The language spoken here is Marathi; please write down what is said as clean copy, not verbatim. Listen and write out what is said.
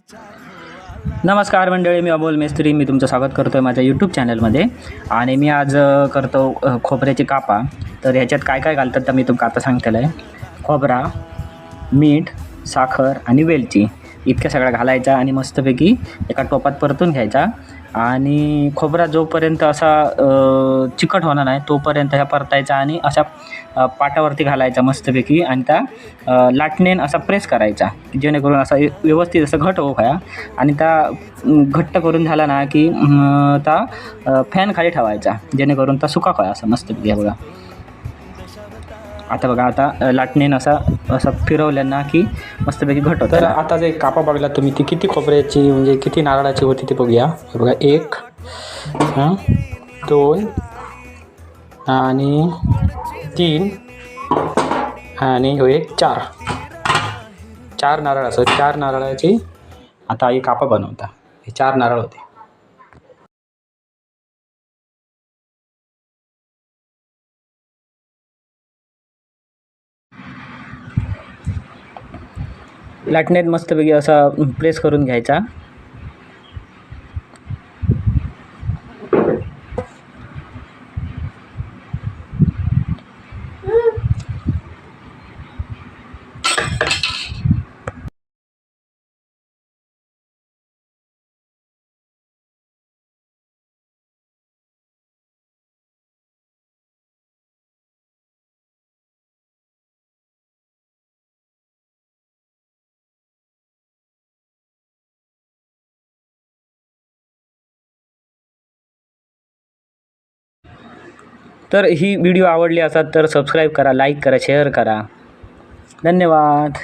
नमस्कार मंडळी, मी अमोल मेस्त्री. मी तुमचं स्वागत करतो आहे माझ्या यूट्यूब चॅनलमध्ये. आणि मी आज करतो खोबऱ्याची कापा. तर ह्याच्यात काय काय घालतात तर मी तुम्हाला आता सांगतेलं आहे. खोबरा, मीठ, साखर आणि वेलची इतक्या सगळ्या घालायचा आणि मस्तपैकी एका टोपात परतून घ्यायचा. आणि खोबरा जोपर्यंत असा चिकट होणार नाही तोपर्यंत ह्या परतायचा आणि अशा पाटावरती घालायचा मस्तपैकी आणि त्या लाटणेन असा प्रेस करायचा जेणेकरून असा व्यवस्थित असं घट हो खाया. आणि त्या घट्ट करून झाला ना की त्या फॅन खाली ठेवायचा जेणेकरून त्या सुका खाया असं मस्तपैकी. बघा आता बघा, आता लाटणेन असं फिरवलं की मस्तपैकी घट होतं. तर आता जे कापा बघला तुम्ही ती किती खोबऱ्याची म्हणजे किती नारळाची होती ते बघूया. हे बघा 1 2 आणि 3 आणि हो एक 4 नारळ असं 4 नारळाची आता ही कापा बनवता. हे 4 नारळ होते. लाटणेत मस्तपैकी असा प्रेस करून घ्यायचा. तर ही व्हिडिओ आवडली असेल तर सबस्क्राईब करा, लाईक करा, शेअर करा. धन्यवाद.